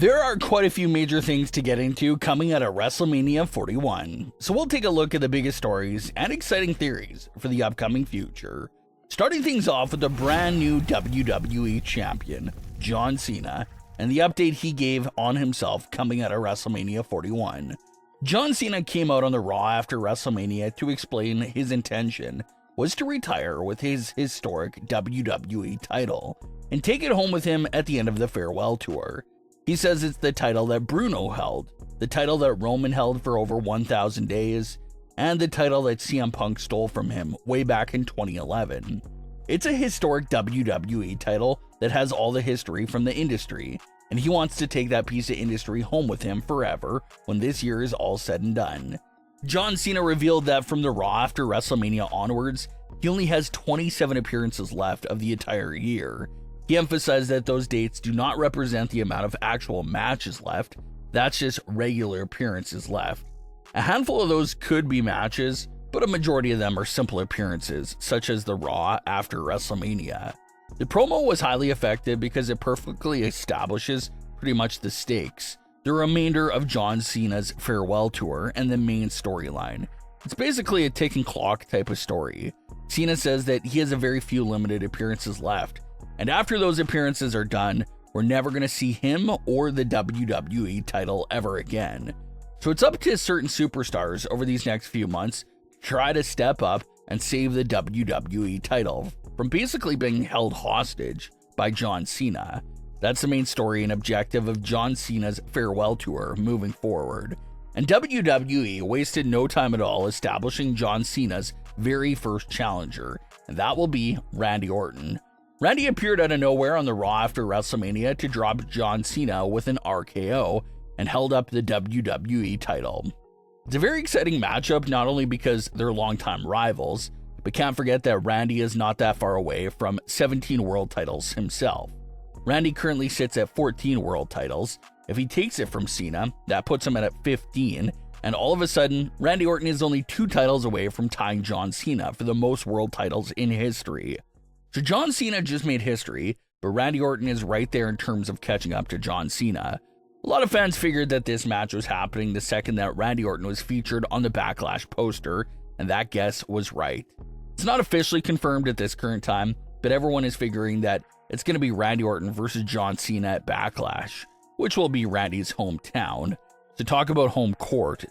There are quite a few major things to get into coming out of WrestleMania 41, so we'll take a look at the biggest stories and exciting theories for the upcoming future. Starting things off with the brand new WWE Champion, John Cena, and the update he gave on himself coming out of WrestleMania 41. John Cena came out on the Raw after WrestleMania to explain his intention was to retire with his historic WWE title and take it home with him at the end of the farewell tour. He says it's the title that Bruno held, the title that Roman held for over 1,000 days, and the title that CM Punk stole from him way back in 2011. It's a historic WWE title that has all the history from the industry, and he wants to take that piece of industry home with him forever when this year is all said and done. John Cena revealed that from the Raw after WrestleMania onwards, he only has 27 appearances left of the entire year. He emphasized that those dates do not represent the amount of actual matches left, that's just regular appearances left. A handful of those could be matches, but a majority of them are simple appearances, such as the Raw after WrestleMania. The promo was highly effective because it perfectly establishes pretty much the stakes, the remainder of John Cena's farewell tour, and the main storyline. It's basically a ticking clock type of story. Cena says that he has a very few limited appearances left, and after those appearances are done, we're never going to see him or the WWE title ever again. So it's up to certain superstars over these next few months to try to step up and save the WWE title from basically being held hostage by John Cena. That's the main story and objective of John Cena's farewell tour moving forward. And WWE wasted no time at all establishing John Cena's very first challenger, and that will be Randy Orton. Randy appeared out of nowhere on the Raw after WrestleMania to drop John Cena with an RKO and held up the WWE title. It's a very exciting matchup, not only because they're longtime rivals, but can't forget that Randy is not that far away from 17 world titles himself. Randy currently sits at 14 world titles. If he takes it from Cena, that puts him at 15, and all of a sudden, Randy Orton is only 2 titles away from tying John Cena for the most world titles in history. So John Cena just made history, but Randy Orton is right there in terms of catching up to John Cena. A lot of fans figured that this match was happening the second that Randy Orton was featured on the Backlash poster, and that guess was right. It's not officially confirmed at this current time, but everyone is figuring that it's going to be Randy Orton versus John Cena at Backlash, which will be Randy's hometown. To talk about home court,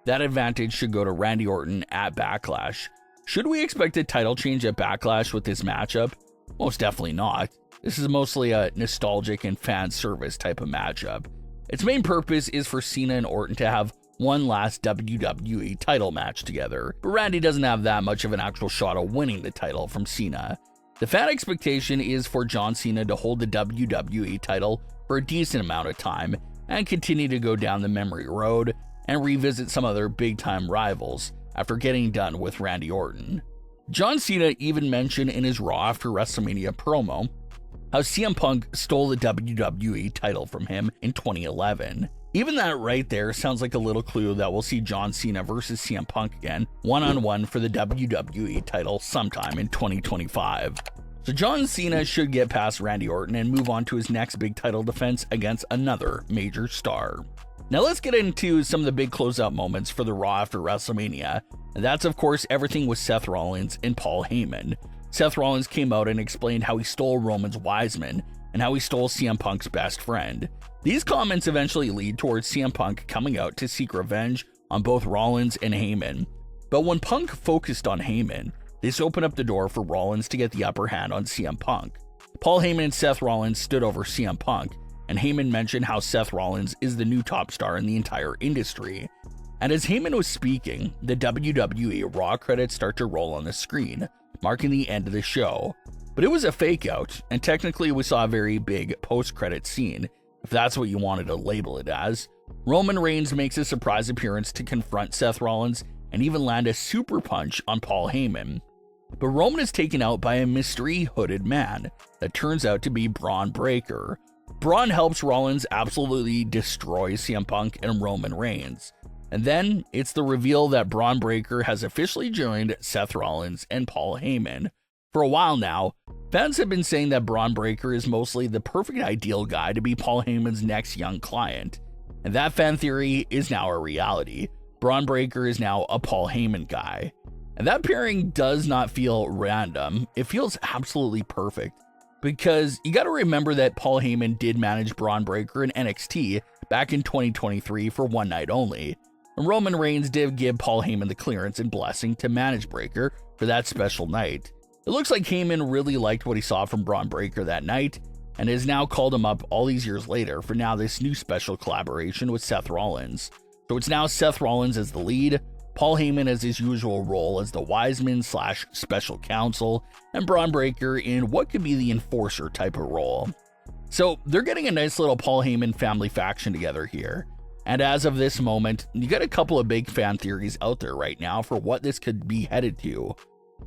that advantage should go to Randy Orton at Backlash. Should we expect a title change at Backlash with this matchup? Most definitely not. This is mostly a nostalgic and fan service type of matchup. Its main purpose is for Cena and Orton to have one last WWE title match together, but Randy doesn't have that much of an actual shot of winning the title from Cena. The fan expectation is for John Cena to hold the WWE title for a decent amount of time and continue to go down the memory road and revisit some other big-time rivals after getting done with Randy Orton. John Cena even mentioned in his Raw after WrestleMania promo how CM Punk stole the WWE title from him in 2011. Even that right there sounds like a little clue that we'll see John Cena versus CM Punk again, one-on-one for the WWE title sometime in 2025. So John Cena should get past Randy Orton and move on to his next big title defense against another major star. Now let's get into some of the big closeout moments for the Raw after WrestleMania, and that's of course everything with Seth Rollins and Paul Heyman. Seth Rollins came out and explained how he stole Roman's Wiseman and how he stole CM Punk's best friend. These comments eventually lead towards CM Punk coming out to seek revenge on both Rollins and Heyman. But when Punk focused on Heyman, this opened up the door for Rollins to get the upper hand on CM Punk. Paul Heyman and Seth Rollins stood over CM Punk, and Heyman mentioned how Seth Rollins is the new top star in the entire industry. And as Heyman was speaking, the WWE Raw credits start to roll on the screen, marking the end of the show. But it was a fake out, and technically we saw a very big post-credit scene, if that's what you wanted to label it as. Roman Reigns makes a surprise appearance to confront Seth Rollins and even land a super punch on Paul Heyman. But Roman is taken out by a mystery hooded man that turns out to be Bron Breakker. Bron helps Rollins absolutely destroy CM Punk and Roman Reigns. And then it's the reveal that Bron Breakker has officially joined Seth Rollins and Paul Heyman. For a while now, Fans have been saying that Bron Breakker is mostly the perfect ideal guy to be Paul Heyman's next young client, and that fan theory is now a reality. Bron Breakker is now a Paul Heyman guy, and that pairing does not feel random. It feels absolutely perfect, because you got to remember that Paul Heyman did manage Bron Breakker in NXT back in 2023 for one night only, and Roman Reigns did give Paul Heyman the clearance and blessing to manage Breakker for that special night. It looks like Heyman really liked what he saw from Bron Breakker that night, and has now called him up all these years later for now this new special collaboration with Seth Rollins. So it's now Seth Rollins as the lead, Paul Heyman as his usual role as the Wiseman / special counsel, and Bron Breakker in what could be the enforcer type of role. So they're getting a nice little Paul Heyman family faction together here. And as of this moment, you got a couple of big fan theories out there right now for what this could be headed to.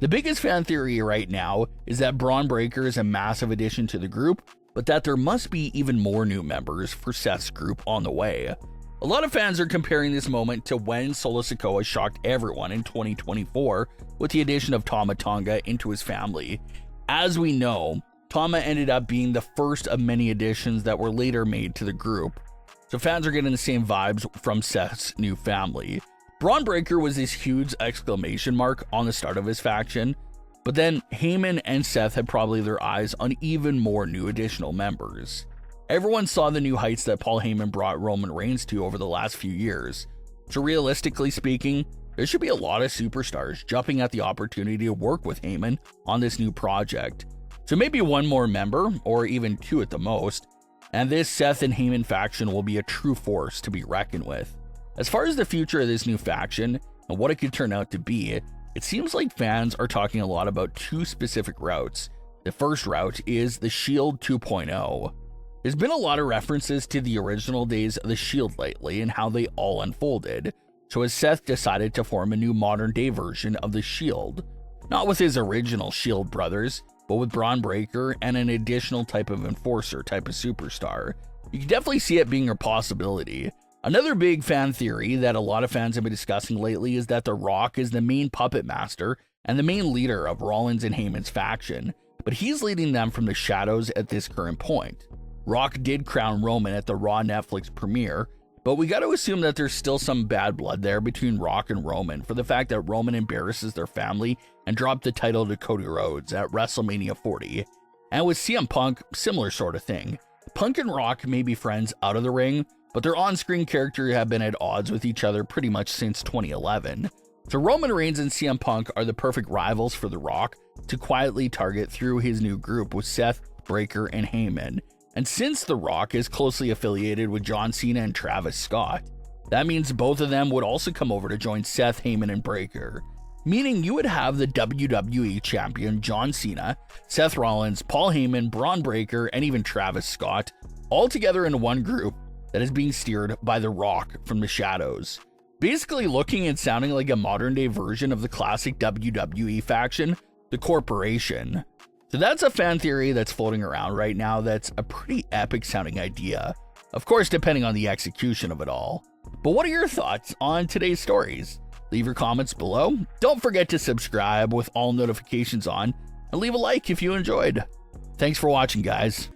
The biggest fan theory right now is that Bron Breakker is a massive addition to the group, but that there must be even more new members for Seth's group on the way. A lot of fans are comparing this moment to when Solo Sikoa shocked everyone in 2024 with the addition of Tama Tonga into his family. As we know, Tama ended up being the first of many additions that were later made to the group, so fans are getting the same vibes from Seth's new family. Bron Breakker was this huge exclamation mark on the start of his faction, but then Heyman and Seth had probably their eyes on even more new additional members. Everyone saw the new heights that Paul Heyman brought Roman Reigns to over the last few years, so realistically speaking, there should be a lot of superstars jumping at the opportunity to work with Heyman on this new project. So maybe one more member, or even two at the most, and this Seth and Heyman faction will be a true force to be reckoned with. As far as the future of this new faction and what it could turn out to be, it seems like fans are talking a lot about two specific routes. The first route is the Shield 2.0. There's been a lot of references to the original days of the Shield lately and how they all unfolded, so has Seth decided to form a new modern day version of the Shield, not with his original Shield brothers, but with Bron Breakker and an additional type of enforcer type of superstar. You can definitely see it being a possibility. Another big fan theory that a lot of fans have been discussing lately is that The Rock is the main puppet master and the main leader of Rollins and Heyman's faction, but he's leading them from the shadows at this current point. Rock did crown Roman at the Raw Netflix premiere, but we got to assume that there's still some bad blood there between Rock and Roman for the fact that Roman embarrasses their family and dropped the title to Cody Rhodes at WrestleMania 40. And with CM Punk, similar sort of thing. Punk and Rock may be friends out of the ring, but their on-screen characters have been at odds with each other pretty much since 2011. So Roman Reigns and CM Punk are the perfect rivals for The Rock to quietly target through his new group with Seth, Breakker, and Heyman. And since The Rock is closely affiliated with John Cena and Travis Scott, that means both of them would also come over to join Seth, Heyman, and Breakker. Meaning you would have the WWE champion John Cena, Seth Rollins, Paul Heyman, Bron Breakker, and even Travis Scott all together in one group that is being steered by The Rock from the shadows. Basically looking and sounding like a modern day version of the classic WWE faction, the Corporation. So that's a fan theory that's floating around right now that's a pretty epic sounding idea. Of course, depending on the execution of it all. But what are your thoughts on today's stories? Leave your comments below. Don't forget to subscribe with all notifications on, and leave a like if you enjoyed. Thanks for watching, guys.